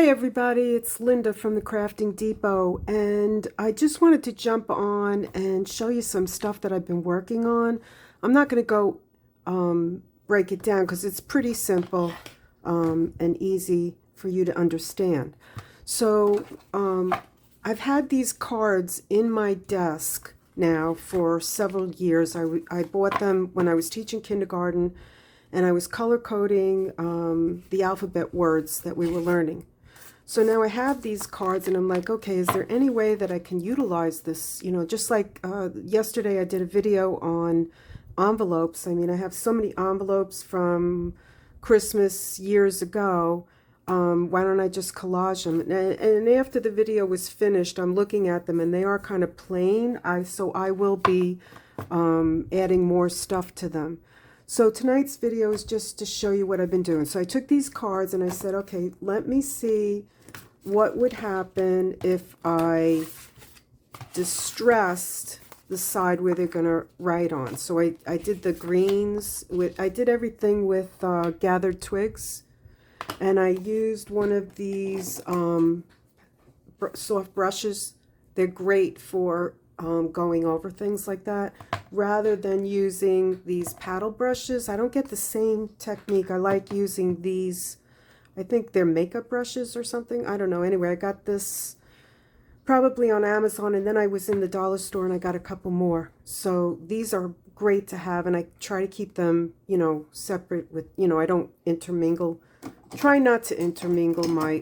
Hi everybody, it's Linda from the Crafting Depot, and I just wanted to jump on and show you some stuff that I've been working on. I'm not going to go break it down because it's pretty simple and easy for you to understand. So I've had these cards in my desk now for several years. I bought them when I was teaching kindergarten, and I was color coding the alphabet words that we were learning. So now I have these cards and I'm like, okay, is there any way that I can utilize this? You know, just like yesterday I did a video on envelopes. I mean, I have so many envelopes from Christmas years ago. Why don't I just collage them? And after the video was finished, I'm looking at them and they are kind of plain. So I will be adding more stuff to them. So tonight's video is just to show you what I've been doing. So I took these cards and I said, okay, let me see what would happen if I distressed the side where they're going to write on. So I did the greens, I did everything with gathered twigs, and I used one of these soft brushes. They're great for going over things like that, rather than using these paddle brushes. I don't get the same technique. I like using these, I think they're makeup brushes or something. I don't know. Anyway, I got this probably on Amazon, and then I was in the dollar store and I got a couple more. So these are great to have, and I try to keep them, you know, separate with, you know, I don't intermingle. Try not to intermingle my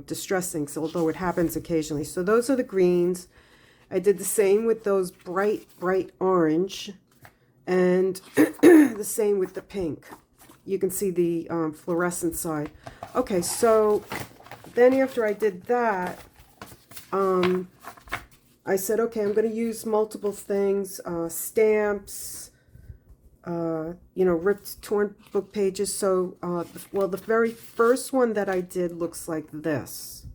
distressings, although it happens occasionally. So those are the greens. I did the same with those bright orange, and the same with the pink. You can see the fluorescent side. Okay, so then after I did that, I said, okay, I'm going to use multiple things, stamps, you know, ripped, torn book pages. So, well, the very first one that I did looks like this.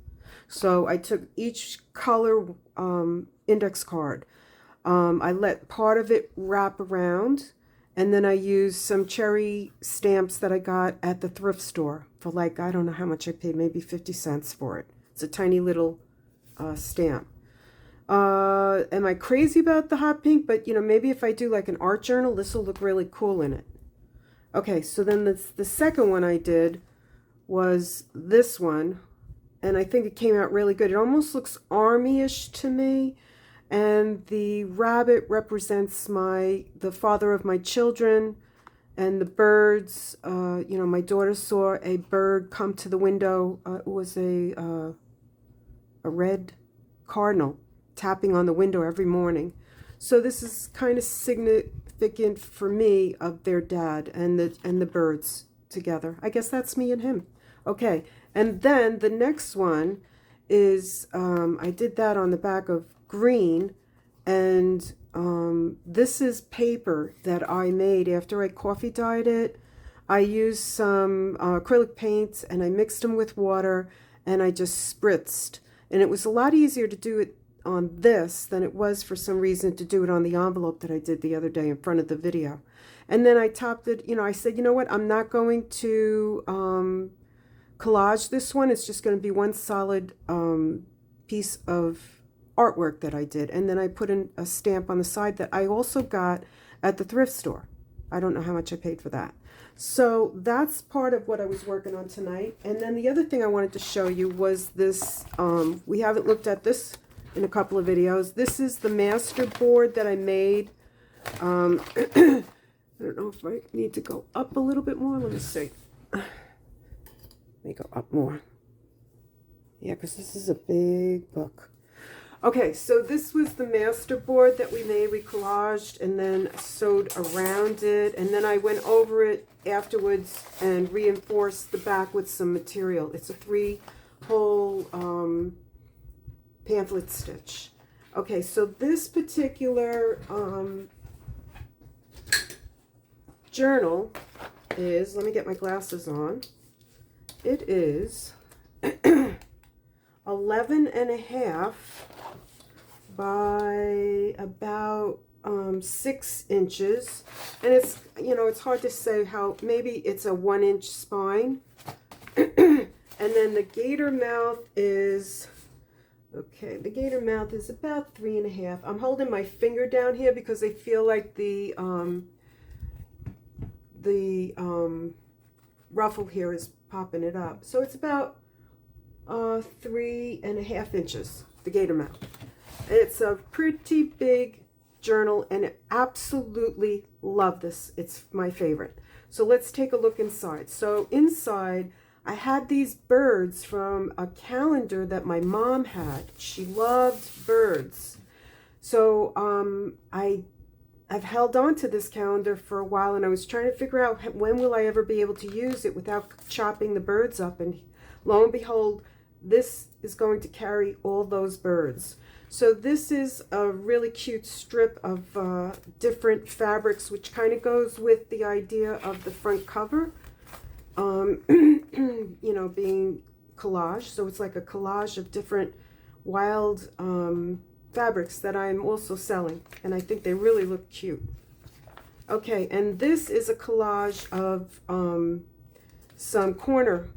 So I took each color index card. I let part of it wrap around, and then I used some cherry stamps that I got at the thrift store for, like, I don't know how much I paid, maybe 50 cents for it. It's a tiny little stamp. Am I crazy about the hot pink? But, you know, maybe if I do like an art journal, this will look really cool in it. Okay, so then the second one I did was this one, and I think it came out really good. It almost looks army-ish to me, and the rabbit represents the father of my children, and the birds, you know, my daughter saw a bird come to the window. It was a red cardinal tapping on the window every morning. So this is kind of significant for me of their dad and the birds together. I guess that's me and him. Okay, and then the next one is, I did that on the back of green, and this is paper that I made after I coffee dyed it. I used some acrylic paints and I mixed them with water and I just spritzed. And it was a lot easier to do it on this than it was for some reason to do it on the envelope that I did the other day in front of the video. And then I topped it, you know, I said, you know what, I'm not going to collage this one. It's just going to be one solid piece of artwork that I did. And then I put in a stamp on the side that I also got at the thrift store. I don't know how much I paid for that. So that's part of what I was working on tonight. And then the other thing I wanted to show you was this, we haven't looked at this in a couple of videos. This is the master board that I made. I don't know if I need to go up a little bit more. Let me see. Let me go up more. Yeah, because this is a big book. Okay, so this was the master board that we made. We collaged and then sewed around it. And then I went over it afterwards and reinforced the back with some material. It's a 3-hole pamphlet stitch. Okay, so this particular journal is, let me get my glasses on. It is 11.5 by about 6 inches, and it's, you know, it's hard to say how, maybe it's a 1-inch spine. And then the gator mouth is, okay, the gator mouth is about 3.5. I'm holding my finger down here because I feel like the ruffle here is popping it up. So it's about 3.5 inches, the gator mouth. It's a pretty big journal, and I absolutely love this. It's my favorite. So let's take a look inside. So inside, I had these birds from a calendar that my mom had. She loved birds. So I've held on to this calendar for a while, and I was trying to figure out when will I ever be able to use it without chopping the birds up. And lo and behold, this is going to carry all those birds. So this is a really cute strip of different fabrics, which kind of goes with the idea of the front cover, you know, being collage. So it's like a collage of different wild fabrics that I'm also selling, and I think they really look cute. Okay, and this is a collage of some corner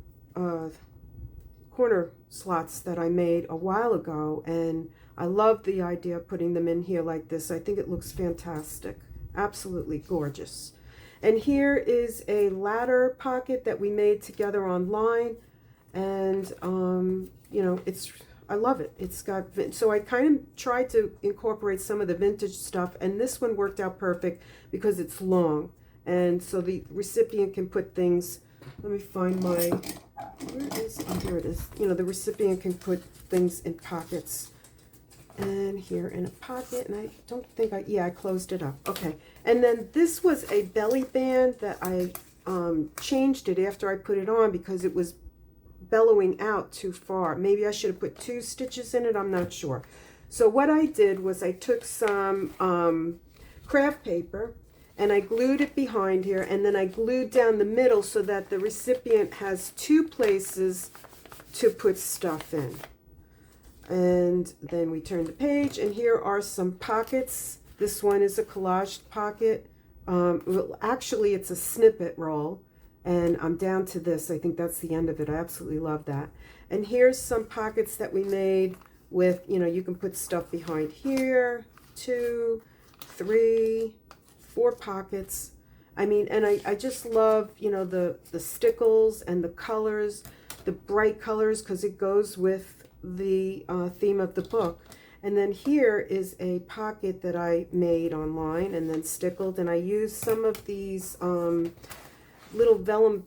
slots that I made a while ago, and I love the idea of putting them in here like this. I think it looks fantastic. Absolutely gorgeous. And here is a ladder pocket that we made together online, and you know, I love it. It's got, so I kind of tried to incorporate some of the vintage stuff, and this one worked out perfect because it's long, and so the recipient can put things, let me find my, where is, oh, here it is. You know, the recipient can put things in pockets. And here in a pocket, and I don't think I closed it up. Okay, and then this was a belly band that I changed it after I put it on because it was bellowing out too far. Maybe I should have put 2 stitches in it, I'm not sure. So what I did was I took some craft paper and I glued it behind here, and then I glued down the middle so that the recipient has 2 places to put stuff in. And then we turn the page, and here are some pockets. This one is a collaged pocket. Well, actually, it's a snippet roll, and I'm down to this. I think that's the end of it. I absolutely love that. And here's some pockets that we made with, you know, you can put stuff behind here. 2, 3, 4 pockets. I mean, and I just love, you know, the stickles and the colors, the bright colors, because it goes with the theme of the book. And then here is a pocket that I made online and then stickled, and I used some of these little vellum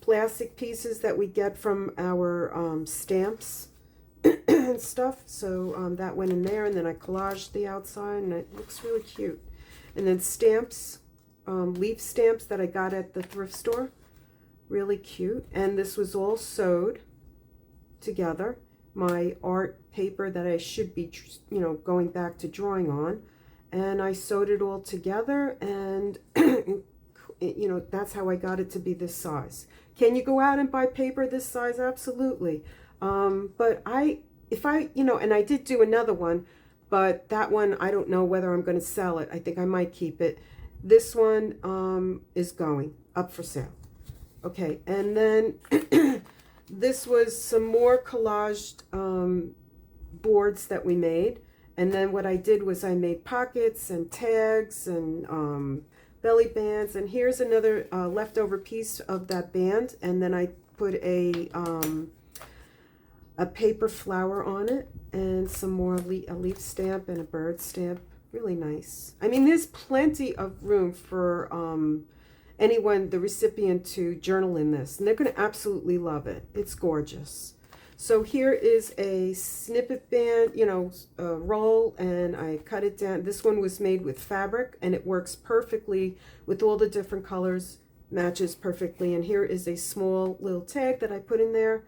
plastic pieces that we get from our stamps and stuff. So that went in there, and then I collaged the outside, and it looks really cute. And then stamps, leaf stamps that I got at the thrift store, really cute. And this was all sewed together. My art paper that I should be, you know, going back to drawing on, and I sewed it all together, and you know, that's how I got it to be this size. Can you go out and buy paper this size? Absolutely. But if I, you know, and I did do another one, but that one, I don't know whether I'm going to sell it. I think I might keep it. This one is going up for sale. Okay, and then this was some more collaged boards that we made. And then what I did was I made pockets and tags and belly bands. And here's another leftover piece of that band. And then I put a paper flower on it and some more a leaf stamp and a bird stamp. Really nice. I mean, there's plenty of room for anyone, the recipient, to journal in this, and they're going to absolutely love it. It's gorgeous. So here is a snippet band, you know, roll, and I cut it down. This one was made with fabric, and it works perfectly with all the different colors, matches perfectly. And here is a small little tag that I put in there.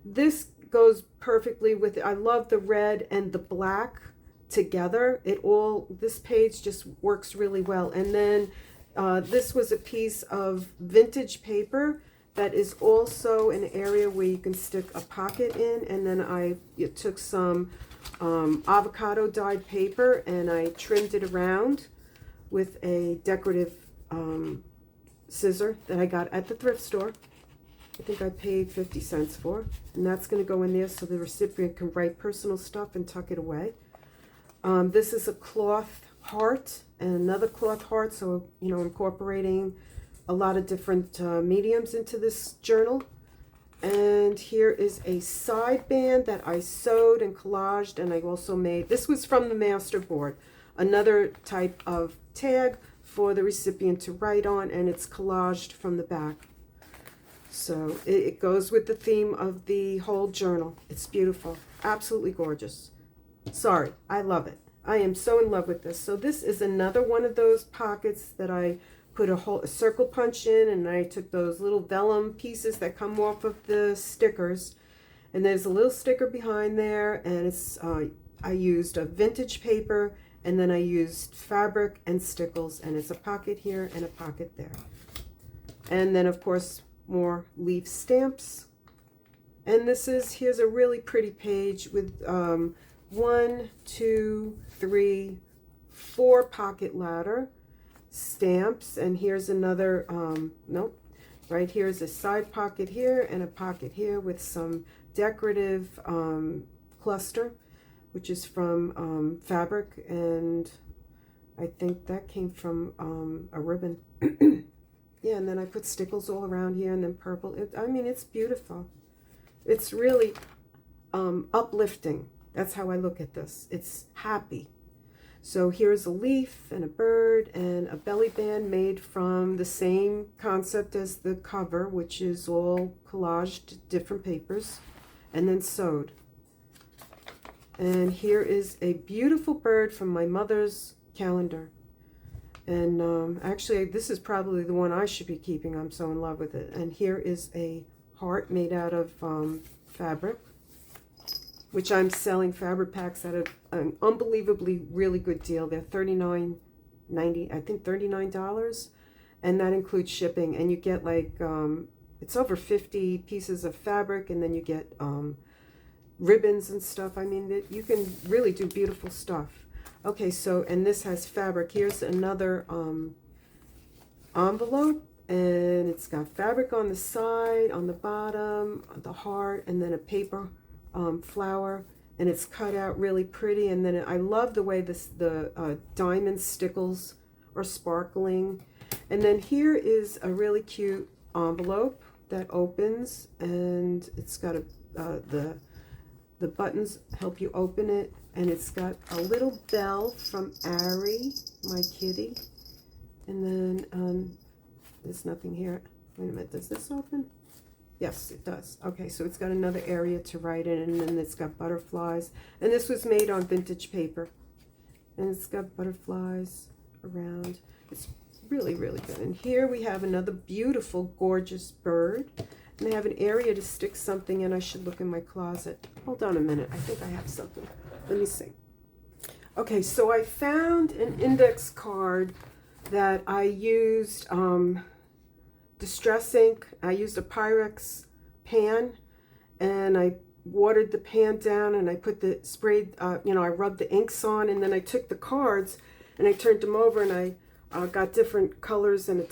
This goes perfectly with it. I love the red and the black together. This page just works really well. And then this was a piece of vintage paper that is also an area where you can stick a pocket in. And then I took some avocado dyed paper and I trimmed it around with a decorative scissor that I got at the thrift store. I think I paid 50 cents for. And that's going to go in there so the recipient can write personal stuff and tuck it away. This is a cloth heart and another cloth heart, so, you know, incorporating a lot of different mediums into this journal. And here is a side band that I sewed and collaged, and I also made, this was from the master board, another type of tag for the recipient to write on, and it's collaged from the back. So it goes with the theme of the whole journal. It's beautiful, absolutely gorgeous. Sorry, I love it. I am so in love with this. So this is another one of those pockets that I put a circle punch in, and I took those little vellum pieces that come off of the stickers, and there's a little sticker behind there, and it's I used a vintage paper, and then I used fabric and stickles, and it's a pocket here and a pocket there. And then of course more leaf stamps. And here's a really pretty page with 1, 2, 3, 4 pocket ladder stamps, and here's another nope, right here's a side pocket here and a pocket here with some decorative cluster, which is from fabric, and I think that came from a ribbon. Yeah, and then I put stickles all around here, and then purple. I mean, it's beautiful. It's really uplifting. That's how I look at this. It's happy. So here's a leaf and a bird and a belly band made from the same concept as the cover, which is all collaged different papers and then sewed. And here is a beautiful bird from my mother's calendar. And actually, this is probably the one I should be keeping. I'm so in love with it. And here is a heart made out of fabric, which I'm selling fabric packs at an unbelievably really good deal. They're $39.90, I think $39, and that includes shipping. And you get like, it's over 50 pieces of fabric, and then you get ribbons and stuff. I mean, you can really do beautiful stuff. Okay, so, and this has fabric. Here's another envelope, and it's got fabric on the side, on the bottom, the heart, and then a paper flower, and it's cut out really pretty. And then I love the way the diamond stickles are sparkling. And then here is a really cute envelope that opens, and it's got the buttons help you open it, and it's got a little bell from Ari, my kitty. And then there's nothing here. Wait a minute, does this open? Yes, it does. Okay, so it's got another area to write in, and then it's got butterflies. And this was made on vintage paper. And it's got butterflies around. It's really, really good. And here we have another beautiful, gorgeous bird. And I have an area to stick something in. I should look in my closet. Hold on a minute. I think I have something. Let me see. Okay, so I found an index card that I used distress ink. I used a Pyrex pan, and I watered the pan down, and I put the sprayed, you know, I rubbed the inks on, and then I took the cards and I turned them over, and I got different colors and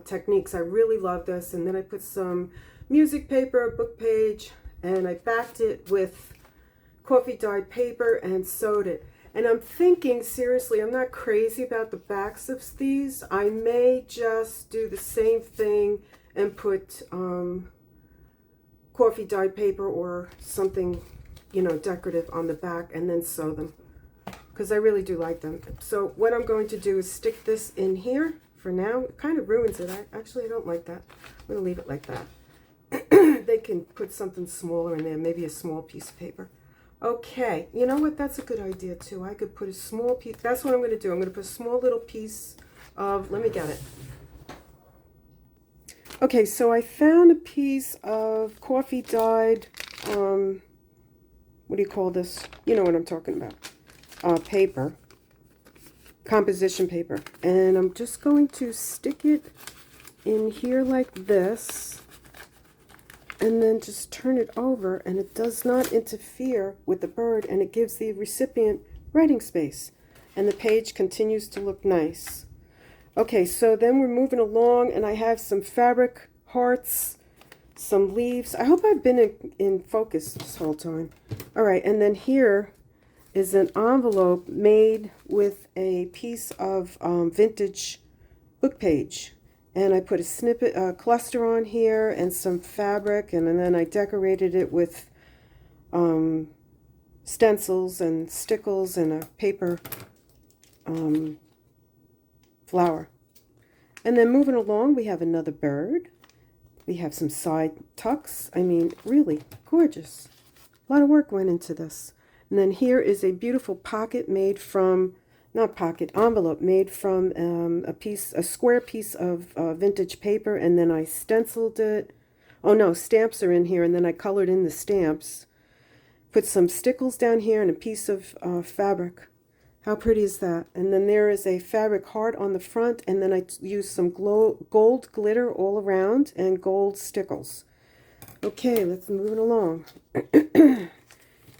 techniques. I really love this. And then I put some music paper, a book page, and I backed it with coffee dyed paper and sewed it. And I'm thinking, seriously, I'm not crazy about the backs of these. I may just do the same thing and put coffee dyed paper or something, you know, decorative on the back, and then sew them, because I really do like them. So what I'm going to do is stick this in here for now. It kind of ruins it. I don't like that. I'm going to leave it like that. They can put something smaller in there, maybe a small piece of paper. Okay, you know what? That's a good idea too. I could put a small piece. That's what I'm going to do. I'm going to put a small little piece of, let me get it. Okay, so I found a piece of coffee dyed, what do you call this? You know what I'm talking about. Paper, composition paper. And I'm just going to stick it in here like this, and then just turn it over, and it does not interfere with the bird, and it gives the recipient writing space, and the page continues to look nice. Okay, so then we're moving along, and I have some fabric hearts some leaves. I hope I've been in focus this whole time. All right, and then here is an envelope made with a piece of vintage book page. And I put a snippet, a cluster on here and some fabric, and then I decorated it with stencils and stickles and a paper flower. And then moving along, we have another bird. We have some side tucks. I mean, really gorgeous. A lot of work went into this. And then here is a beautiful pocket made from, not pocket, envelope made from a square piece of vintage paper, and then I stenciled it. Oh no, stamps are in here, and then I colored in the stamps. Put some stickles down here and a piece of fabric. How pretty is that? And then there is a fabric heart on the front, and then I used some gold glitter all around and gold stickles. Okay, let's move it along.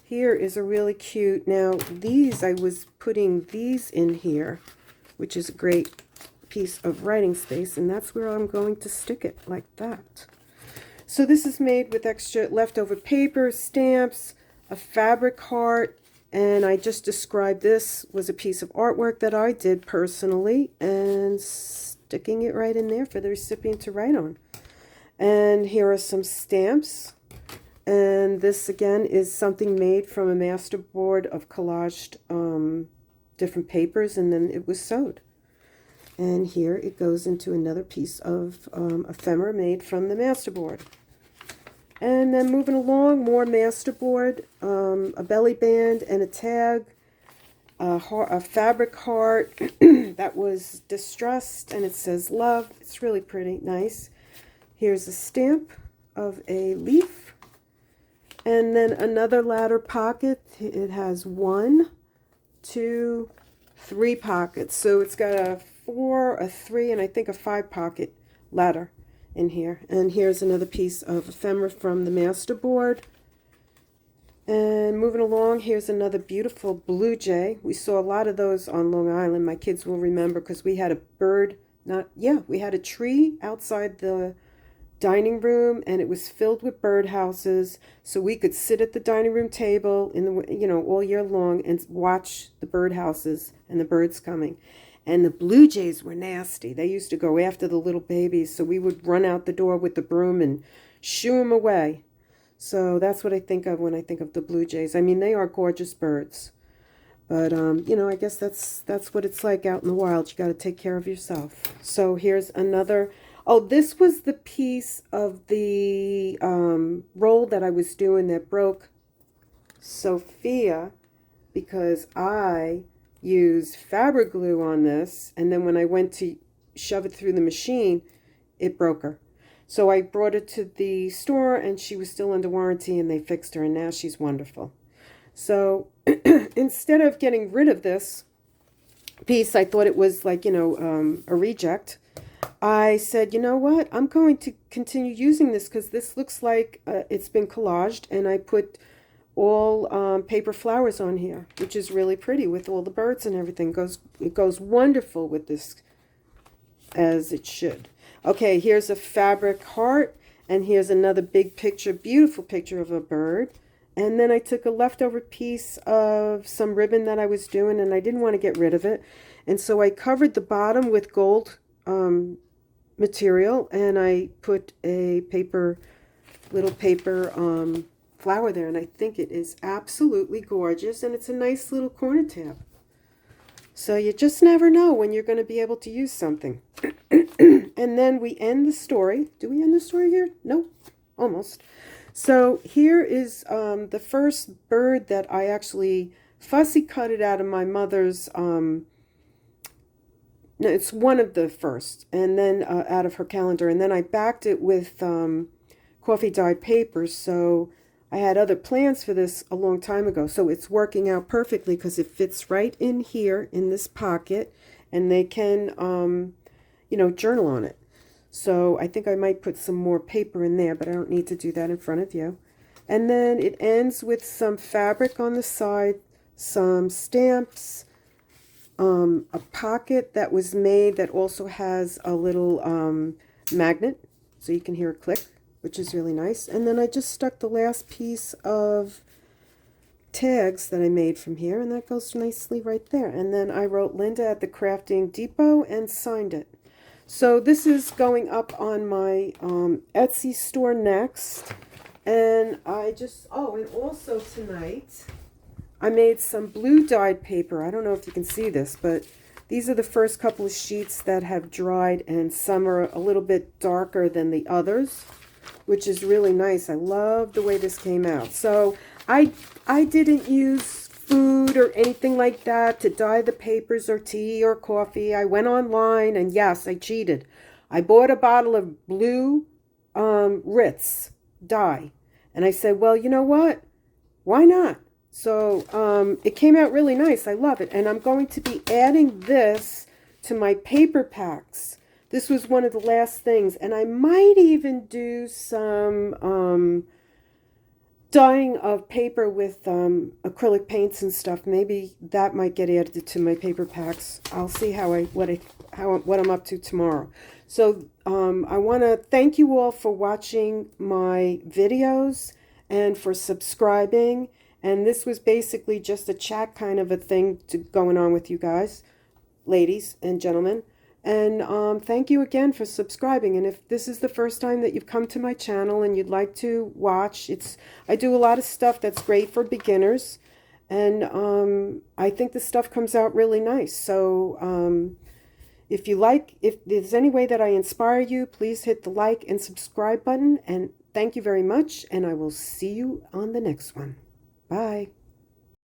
Here is a really cute, now these, I was putting these in here, which is a great piece of writing space, and that's where I'm going to stick it, like that. So this is made with extra leftover paper, stamps, a fabric heart, and I just described this was a piece of artwork that I did personally, and sticking it right in there for the recipient to write on. And here are some stamps. And this again is something made from a masterboard of collaged different papers, and then it was sewed. And here it goes into another piece of ephemera made from the masterboard. And then moving along, more masterboard, a belly band and a tag, a fabric heart that was distressed, and it says love. It's really pretty, nice. Here's a stamp of a leaf. And then another ladder pocket. It has 1, 2, 3 pockets. So it's got a 4, a 3, and I think a 5 pocket ladder in here. And here's another piece of ephemera from the masterboard. And moving along, here's another beautiful blue jay. We saw a lot of those on Long Island. My kids will remember because we had a we had a tree outside the dining room, and it was filled with birdhouses, so we could sit at the dining room table in the all year long and watch the birdhouses and the birds coming. And the blue jays were nasty. They used to go after the little babies, so we would run out the door with the broom and shoo them away. So that's what I think of when I think of the blue jays. I mean, they are gorgeous birds, but I guess that's what it's like out in the wild. You got to take care of yourself. So here's another. Oh, this was the piece of the roll that I was doing that broke Sophia, because I used fabric glue on this, and then when I went to shove it through the machine, it broke her. So I brought it to the store, and she was still under warranty, and they fixed her, and now she's wonderful. So instead of getting rid of this piece, I thought it was like, a reject. I said, you know what, I'm going to continue using this because this looks like it's been collaged, and I put all paper flowers on here, which is really pretty with all the birds and everything. It goes wonderful with this, as it should. Okay, here's a fabric heart, and here's another big picture, beautiful picture of a bird. And then I took a leftover piece of some ribbon that I was doing, and I didn't want to get rid of it, and so I covered the bottom with gold material, and I put a little paper flower there, and I think it is absolutely gorgeous, and it's a nice little corner tab. So you just never know when you're going to be able to use something. And then we end the story. Do we end the story here? No, almost. So here is the first bird that I actually fussy cut it out of my mother's no, it's one of the first, and then out of her calendar, and then I backed it with coffee dyed paper. So I had other plans for this a long time ago, so it's working out perfectly because it fits right in here in this pocket, and they can journal on it. So I think I might put some more paper in there, but I don't need to do that in front of you. And then it ends with some fabric on the side, some stamps, a pocket that was made that also has a little magnet, so you can hear a click which is really nice. And then I just stuck the last piece of tags that I made from here, and that goes nicely right there. And then I wrote Linda at the Crafting Depot and signed it. So this is going up on my Etsy store next. And I just, oh, and also tonight I made some blue dyed paper. I don't know if you can see this, but these are the first couple of sheets that have dried, and some are a little bit darker than the others, which is really nice. I love the way this came out. So I didn't use food or anything like that to dye the papers or tea or coffee. I went online, and yes, I cheated. I bought a bottle of blue Ritz dye, and I said, well, you know what? Why not? So it came out really nice. I love it. And I'm going to be adding this to my paper packs. This was one of the last things. And I might even do some dyeing of paper with acrylic paints and stuff. Maybe that might get added to my paper packs. I'll see what I'm up to tomorrow. So I want to thank you all for watching my videos and for subscribing. And this was basically just a chat kind of a thing going on with you guys, ladies and gentlemen. And thank you again for subscribing. And if this is the first time that you've come to my channel and you'd like to watch, I do a lot of stuff that's great for beginners. And I think the stuff comes out really nice. So if there's any way that I inspire you, please hit the like and subscribe button. And thank you very much. And I will see you on the next one. Bye.